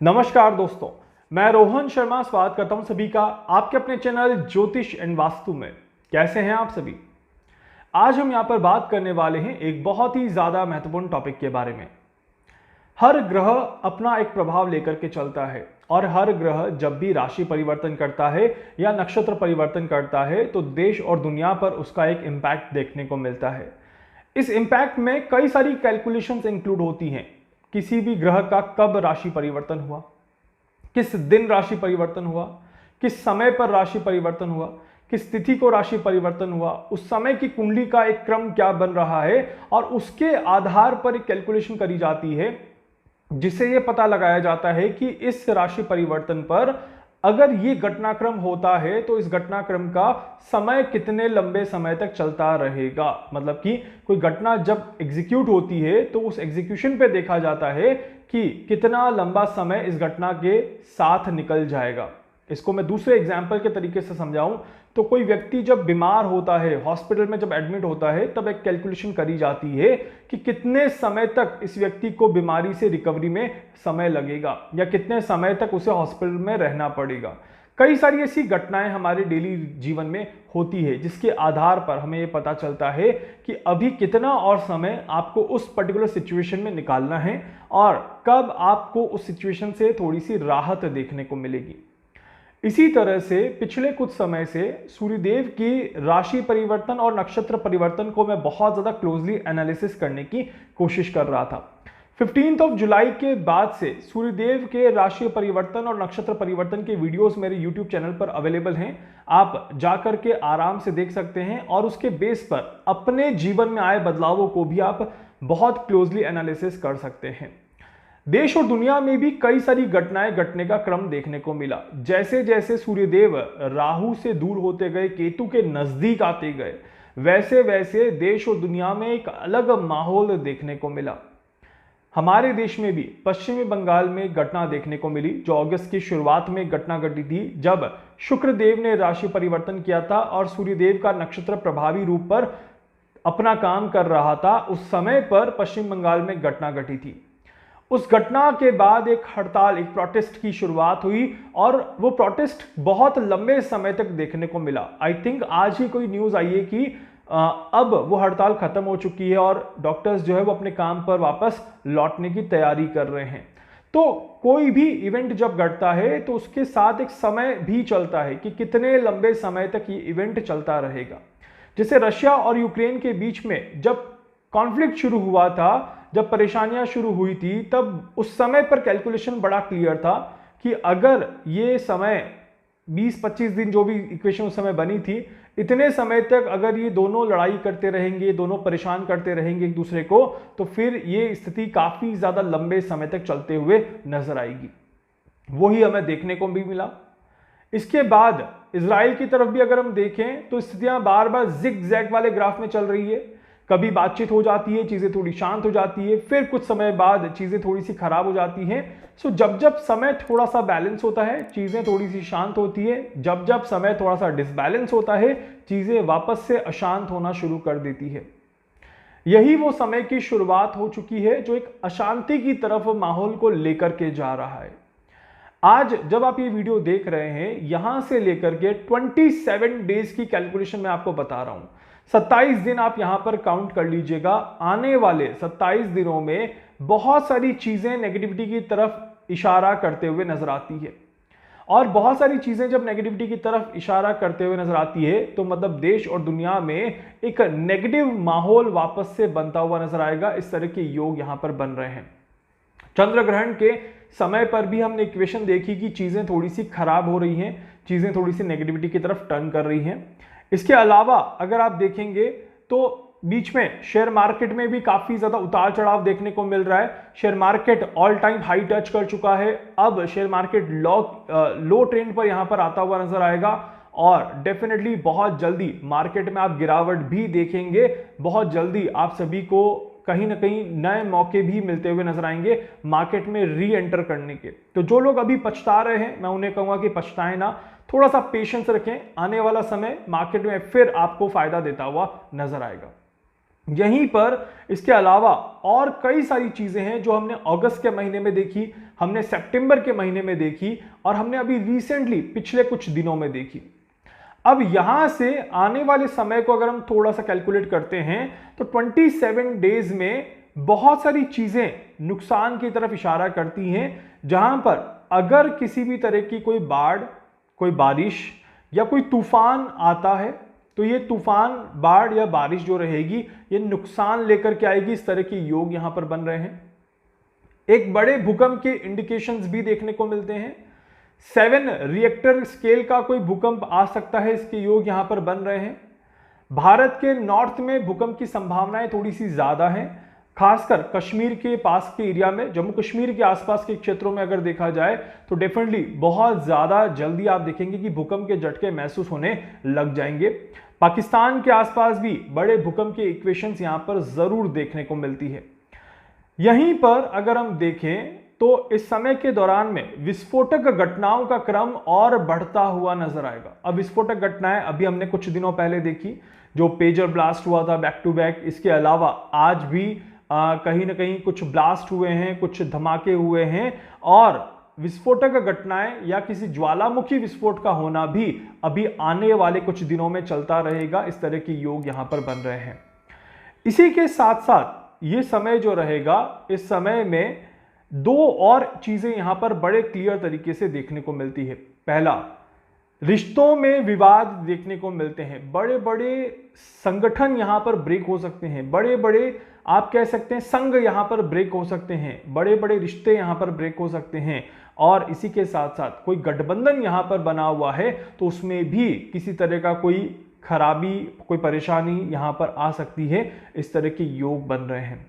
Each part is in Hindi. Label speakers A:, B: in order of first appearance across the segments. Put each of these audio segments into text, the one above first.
A: नमस्कार दोस्तों, मैं रोहन शर्मा स्वागत करता हूं सभी का आपके अपने चैनल ज्योतिष एंड वास्तु में। कैसे हैं आप सभी। आज हम यहां पर बात करने वाले हैं एक बहुत ही ज्यादा महत्वपूर्ण टॉपिक के बारे में। हर ग्रह अपना एक प्रभाव लेकर के चलता है और हर ग्रह जब भी राशि परिवर्तन करता है या नक्षत्र परिवर्तन करता है तो देश और दुनिया पर उसका एक इंपैक्ट देखने को मिलता है। इस इंपैक्ट में कई सारी कैलकुलेशंस इंक्लूड होती हैं। किसी भी ग्रह का कब राशि परिवर्तन हुआ, किस दिन राशि परिवर्तन हुआ, किस समय पर राशि परिवर्तन हुआ, किस तिथि को राशि परिवर्तन हुआ, उस समय की कुंडली का एक क्रम क्या बन रहा है और उसके आधार पर एक कैलकुलेशन करी जाती है जिससे यह पता लगाया जाता है कि इस राशि परिवर्तन पर अगर ये घटनाक्रम होता है तो इस घटनाक्रम का समय कितने लंबे समय तक चलता रहेगा। मतलब कि कोई घटना जब एग्जीक्यूट होती है तो उस एग्जीक्यूशन पे देखा जाता है कि कितना लंबा समय इस घटना के साथ निकल जाएगा। इसको मैं दूसरे एग्जाम्पल के तरीके से समझाऊं तो कोई व्यक्ति जब बीमार होता है, हॉस्पिटल में जब एडमिट होता है, तब एक कैलकुलेशन करी जाती है कि कितने समय तक इस व्यक्ति को बीमारी से रिकवरी में समय लगेगा या कितने समय तक उसे हॉस्पिटल में रहना पड़ेगा। कई सारी ऐसी घटनाएं हमारे डेली जीवन में होती है जिसके आधार पर हमें यह पता चलता है कि अभी कितना और समय आपको उस पर्टिकुलर सिचुएशन में निकालना है और कब आपको उस सिचुएशन से थोड़ी सी राहत देखने को मिलेगी। इसी तरह से पिछले कुछ समय से सूर्यदेव की राशि परिवर्तन और नक्षत्र परिवर्तन को मैं बहुत ज्यादा क्लोजली एनालिसिस करने की कोशिश कर रहा था। 15 जुलाई के बाद से सूर्यदेव के राशि परिवर्तन और नक्षत्र परिवर्तन के वीडियोस मेरे यूट्यूब चैनल पर अवेलेबल हैं। आप जाकर के आराम से देख सकते हैं और उसके बेस पर अपने जीवन में आए बदलावों को भी आप बहुत क्लोजली एनालिसिस कर सकते हैं। देश और दुनिया में भी कई सारी घटनाएं घटने का क्रम देखने को मिला। जैसे जैसे सूर्यदेव राहु से दूर होते गए, केतु के नजदीक आते गए, वैसे वैसे देश और दुनिया में एक अलग माहौल देखने को मिला। हमारे देश में भी पश्चिमी बंगाल में एक घटना देखने को मिली जो अगस्त की शुरुआत में घटना घटी थी, जब शुक्रदेव ने राशि परिवर्तन किया था और सूर्यदेव का नक्षत्र प्रभावी रूप पर अपना काम कर रहा था। उस समय पर पश्चिम बंगाल में घटना घटी थी। उस घटना के बाद एक हड़ताल, एक प्रोटेस्ट की शुरुआत हुई और वो प्रोटेस्ट बहुत लंबे समय तक देखने को मिला। आई थिंक आज ही कोई न्यूज आई है कि अब वो हड़ताल खत्म हो चुकी है और डॉक्टर्स जो है वो अपने काम पर वापस लौटने की तैयारी कर रहे हैं। तो कोई भी इवेंट जब घटता है तो उसके साथ एक समय भी चलता है कि कितने लंबे समय तक ये इवेंट चलता रहेगा। जैसे रशिया और यूक्रेन के बीच में जब कॉन्फ्लिक्ट शुरू हुआ था, जब परेशानियां शुरू हुई थी, तब उस समय पर कैलकुलेशन बड़ा क्लियर था कि अगर ये समय 20-25 दिन, जो भी इक्वेशन उस समय बनी थी, इतने समय तक अगर ये दोनों लड़ाई करते रहेंगे, दोनों परेशान करते रहेंगे एक दूसरे को, तो फिर ये स्थिति काफी ज्यादा लंबे समय तक चलते हुए नजर आएगी। वही हमें देखने को भी मिला। इसके बाद इजराइल की तरफ भी अगर हम देखें तो स्थितियां बार बार जिग जैग वाले ग्राफ में चल रही है। कभी बातचीत हो जाती है, चीजें थोड़ी शांत हो जाती है, फिर कुछ समय बाद चीजें थोड़ी सी खराब हो जाती हैं। सो जब जब समय थोड़ा सा बैलेंस होता है, चीजें थोड़ी सी शांत होती है। जब जब समय थोड़ा सा डिसबैलेंस होता है, चीजें वापस से अशांत होना शुरू कर देती है। यही वो समय की शुरुआत हो चुकी है जो एक अशांति की तरफ माहौल को लेकर के जा रहा है। आज जब आप ये वीडियो देख रहे हैं, यहां से लेकर के 27 डेज की कैलकुलेशन मैं आपको बता रहा हूं। 27 दिन आप यहां पर काउंट कर लीजिएगा। आने वाले 27 दिनों में बहुत सारी चीजें नेगेटिविटी की तरफ इशारा करते हुए नजर आती है और बहुत सारी चीजें जब नेगेटिविटी की तरफ इशारा करते हुए नजर आती है तो मतलब देश और दुनिया में एक नेगेटिव माहौल वापस से बनता हुआ नजर आएगा। इस तरह के योग यहां पर बन रहे हैं। चंद्र ग्रहण के समय पर भी हमने इक्वेशन देखी कि चीजें थोड़ी सी खराब हो रही हैं, चीजें थोड़ी सी नेगेटिविटी की तरफ टर्न कर रही हैं। इसके अलावा अगर आप देखेंगे तो बीच में शेयर मार्केट में भी काफी ज्यादा उतार चढ़ाव देखने को मिल रहा है। Share market all time high touch कर चुका है। अब शेयर मार्केट लो ट्रेंड पर यहां पर आता हुआ नजर आएगा और डेफिनेटली बहुत जल्दी मार्केट में आप गिरावट भी देखेंगे। बहुत जल्दी आप सभी को कहीं ना कहीं नए मौके भी मिलते हुए नजर आएंगे मार्केट में री एंटर करने के। तो जो लोग अभी पछता रहे हैं, मैं उन्हें कहूंगा कि पछताएं ना, थोड़ा सा पेशेंस रखें। आने वाला समय मार्केट में फिर आपको फायदा देता हुआ नजर आएगा। यहीं पर इसके अलावा और कई सारी चीजें हैं जो हमने अगस्त के महीने में देखी, हमने सितंबर के महीने में देखी और हमने अभी रिसेंटली पिछले कुछ दिनों में देखी। अब यहां से आने वाले समय को अगर हम थोड़ा सा कैलकुलेट करते हैं तो 27 डेज में बहुत सारी चीजें नुकसान की तरफ इशारा करती हैं, जहां पर अगर किसी भी तरह की कोई बाढ़, कोई बारिश या कोई तूफान आता है तो ये तूफान, बाढ़ या बारिश जो रहेगी ये नुकसान लेकर के आएगी। इस तरह के योग यहां पर बन रहे हैं। एक बड़े भूकंप के इंडिकेशंस भी देखने को मिलते हैं। 7 रिएक्टर स्केल का कोई भूकंप आ सकता है, इसके योग यहां पर बन रहे हैं। भारत के नॉर्थ में भूकंप की संभावनाएं थोड़ी सी ज्यादा हैं, खासकर कश्मीर के पास के एरिया में, जम्मू कश्मीर के आसपास के क्षेत्रों में अगर देखा जाए तो डेफिनेटली बहुत ज्यादा जल्दी आप देखेंगे कि भूकंप के झटके महसूस होने लग जाएंगे। पाकिस्तान के आसपास भी बड़े भूकंप की इक्वेशंस यहां पर जरूर देखने को मिलती है। यहीं पर अगर हम देखें तो इस समय के दौरान में विस्फोटक घटनाओं का क्रम और बढ़ता हुआ नजर आएगा। अब विस्फोटक घटनाएं अभी हमने कुछ दिनों पहले देखी, जो पेजर ब्लास्ट हुआ था बैक टू बैक। इसके अलावा आज भी कहीं ना कहीं कुछ ब्लास्ट हुए हैं, कुछ धमाके हुए हैं और विस्फोटक घटनाएं या किसी ज्वालामुखी विस्फोट का होना भी अभी आने वाले कुछ दिनों में चलता रहेगा। इस तरह के योग यहां पर बन रहे हैं। इसी के साथ साथ ये समय जो रहेगा, इस समय में दो और चीजें यहां पर बड़े क्लियर तरीके से देखने को मिलती है। पहला, रिश्तों में विवाद देखने को मिलते हैं। बड़े बड़े संगठन यहां पर ब्रेक हो सकते हैं, बड़े बड़े आप कह सकते हैं संघ यहां पर ब्रेक हो सकते हैं, बड़े बड़े रिश्ते यहां पर ब्रेक हो सकते हैं। और इसी के साथ साथ कोई गठबंधन यहां पर बना हुआ है तो उसमें भी किसी तरह का कोई खराबी, कोई परेशानी यहां पर आ सकती है। इस तरह के योग बन रहे हैं।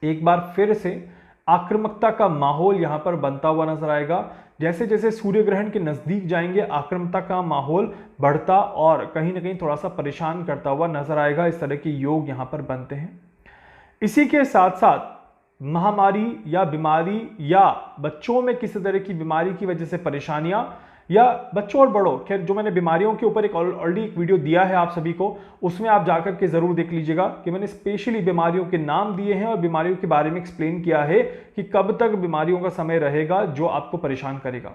A: एक बार फिर से आक्रामकता का माहौल यहां पर बनता हुआ नजर आएगा। जैसे जैसे सूर्य ग्रहण के नजदीक जाएंगे, आक्रामकता का माहौल बढ़ता और कहीं ना कहीं थोड़ा सा परेशान करता हुआ नजर आएगा। इस तरह के योग यहां पर बनते हैं। इसी के साथ साथ महामारी या बीमारी या बच्चों में किसी तरह की बीमारी की वजह से परेशानियां, या बच्चों और बड़ों, खैर जो मैंने बीमारियों के ऊपर एक ऑलरेडी एक वीडियो दिया है आप सभी को, उसमें आप जाकर के जरूर देख लीजिएगा कि मैंने स्पेशली बीमारियों के नाम दिए हैं और बीमारियों के बारे में एक्सप्लेन किया है कि कब तक बीमारियों का समय रहेगा जो आपको परेशान करेगा।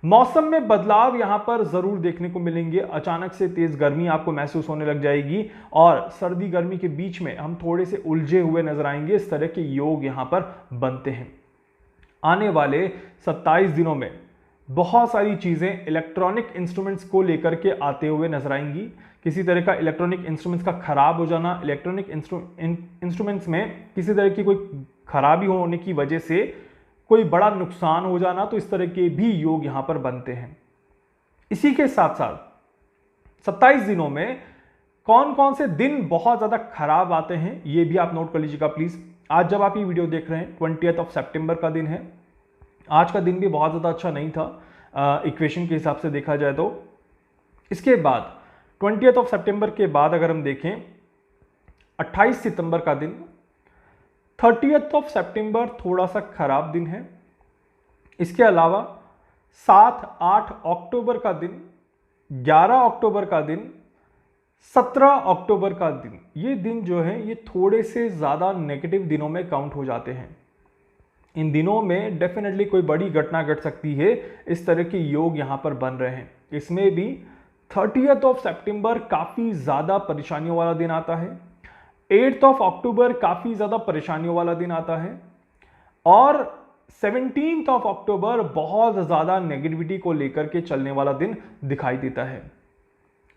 A: मौसम में बदलाव यहां पर जरूर देखने को मिलेंगे। अचानक से तेज गर्मी आपको महसूस होने लग जाएगी और सर्दी गर्मी के बीच में हम थोड़े से उलझे हुए नजर आएंगे। इस तरह के योग यहां पर बनते हैं। आने वाले 27 दिनों में बहुत सारी चीजें इलेक्ट्रॉनिक इंस्ट्रूमेंट्स को लेकर के आते हुए नजर आएंगी। किसी तरह का इलेक्ट्रॉनिक इंस्ट्रूमेंट्स का खराब हो जाना, इलेक्ट्रॉनिक इंस्ट्रूमेंट्स में किसी तरह की कोई खराबी होने की वजह से कोई बड़ा नुकसान हो जाना, तो इस तरह के भी योग यहां पर बनते हैं। इसी के साथ साथ 27 दिनों में कौन कौन से दिन बहुत ज्यादा खराब आते हैं ये भी आप नोट कर लीजिएगा प्लीज। आज जब आप ये वीडियो देख रहे हैं 20 सितंबर का दिन है। आज का दिन भी बहुत ज़्यादा अच्छा नहीं था इक्वेशन के हिसाब से देखा जाए तो। इसके बाद 20 सितंबर के बाद अगर हम देखें 28 सितंबर का दिन, 30 सितंबर थोड़ा सा खराब दिन है। इसके अलावा 7-8 अक्टूबर का दिन, 11 अक्टूबर का दिन, 17 अक्टूबर का दिन, ये दिन जो है ये थोड़े से ज़्यादा नेगेटिव दिनों में काउंट हो जाते हैं। इन दिनों में डेफिनेटली कोई बड़ी घटना घट सकती है। इस तरह के योग यहां पर बन रहे हैं। इसमें भी 30 सितंबर काफी ज्यादा परेशानियों वाला दिन आता है। 8 अक्टूबर काफी ज्यादा परेशानियों वाला दिन आता है और 17 अक्टूबर बहुत ज्यादा नेगेटिविटी को लेकर के चलने वाला दिन दिखाई देता है।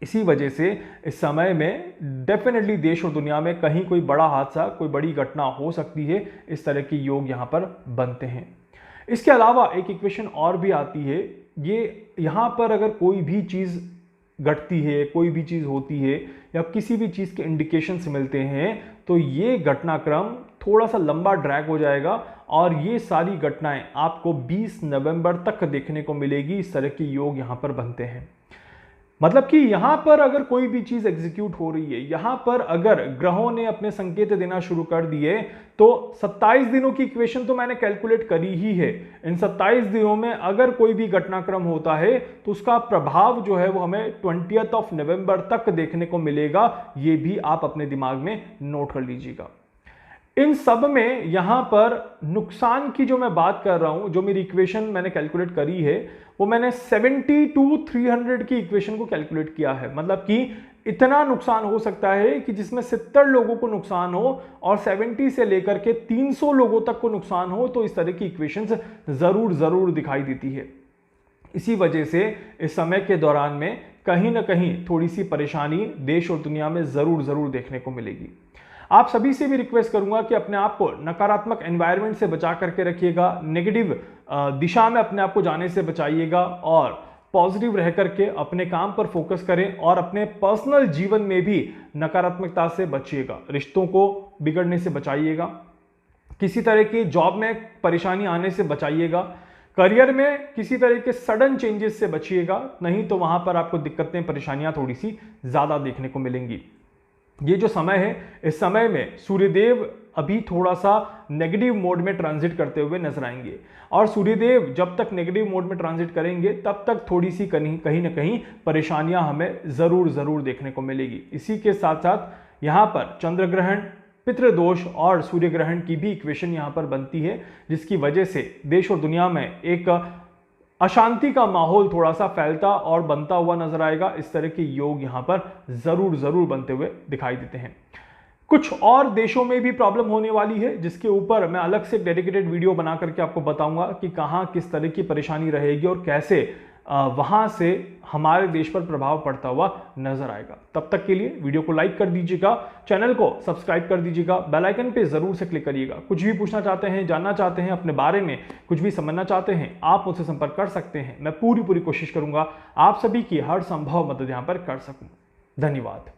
A: इसी वजह से इस समय में डेफिनेटली देश और दुनिया में कहीं कोई बड़ा हादसा, कोई बड़ी घटना हो सकती है। इस तरह के योग यहां पर बनते हैं। इसके अलावा एक इक्वेशन और भी आती है। ये यहां पर अगर कोई भी चीज घटती है, कोई भी चीज होती है या किसी भी चीज के इंडिकेशंस मिलते हैं तो ये घटनाक्रम थोड़ा सा लंबा ड्रैग हो जाएगा और ये सारी घटनाएं आपको 20 नवंबर तक देखने को मिलेगी। इस तरह के योग यहां पर बनते हैं। मतलब कि यहां पर अगर कोई भी चीज एग्जीक्यूट हो रही है, यहां पर अगर ग्रहों ने अपने संकेत देना शुरू कर दिए, तो 27 दिनों की इक्वेशन तो मैंने कैलकुलेट करी ही है। इन 27 दिनों में अगर कोई भी घटनाक्रम होता है तो उसका प्रभाव जो है वो हमें 20 नवंबर तक देखने को मिलेगा। ये भी आप अपने दिमाग में नोट कर लीजिएगा। इन सब में यहां पर नुकसान की जो मैं बात कर रहा हूं, जो मेरी इक्वेशन मैंने कैलकुलेट करी है, वो मैंने 70 to 300 की इक्वेशन को कैलकुलेट किया है। मतलब कि इतना नुकसान हो सकता है कि जिसमें 70 लोगों को नुकसान हो और 70 से लेकर के 300 लोगों तक को नुकसान हो, तो इस तरह की इक्वेशंस जरूर दिखाई देती है। इसी वजह से इस समय के दौरान में कहीं ना कहीं थोड़ी सी परेशानी देश और दुनिया में जरूर देखने को मिलेगी। आप सभी से भी रिक्वेस्ट करूंगा कि अपने आप को नकारात्मक एनवायरनमेंट से बचा करके रखिएगा, नेगेटिव दिशा में अपने आप को जाने से बचाइएगा और पॉजिटिव रह करके अपने काम पर फोकस करें और अपने पर्सनल जीवन में भी नकारात्मकता से बचिएगा। रिश्तों को बिगड़ने से बचाइएगा, किसी तरह की जॉब में परेशानी आने से बचाइएगा, करियर में किसी तरह के सडन चेंजेस से बचिएगा, नहीं तो वहां पर आपको दिक्कतें परेशानियां थोड़ी सी ज्यादा देखने को मिलेंगी। ये जो समय है, इस समय में सूर्यदेव अभी थोड़ा सा नेगेटिव मोड में ट्रांजिट करते हुए नजर आएंगे और सूर्यदेव जब तक नेगेटिव मोड में ट्रांजिट करेंगे तब तक थोड़ी सी कहीं ना कहीं परेशानियां हमें जरूर देखने को मिलेगी। इसी के साथ साथ यहां पर चंद्र ग्रहण, पितृदोष और सूर्य ग्रहण की भी इक्वेशन यहां पर बनती है, जिसकी वजह से देश और दुनिया में एक अशांति का माहौल थोड़ा सा फैलता और बनता हुआ नजर आएगा। इस तरह के योग यहां पर जरूर बनते हुए दिखाई देते हैं। कुछ और देशों में भी प्रॉब्लम होने वाली है, जिसके ऊपर मैं अलग से डेडिकेटेड वीडियो बना करके आपको बताऊंगा कि कहां किस तरह की परेशानी रहेगी और कैसे वहां से हमारे देश पर प्रभाव पड़ता हुआ नजर आएगा। तब तक के लिए वीडियो को लाइक कर दीजिएगा, चैनल को सब्सक्राइब कर दीजिएगा, बेल आइकन पे जरूर से क्लिक करिएगा। कुछ भी पूछना चाहते हैं, जानना चाहते हैं, अपने बारे में कुछ भी समझना चाहते हैं, आप मुझसे संपर्क कर सकते हैं। मैं पूरी कोशिश करूंगा आप सभी की हर संभव मदद यहां पर कर सकूं। धन्यवाद।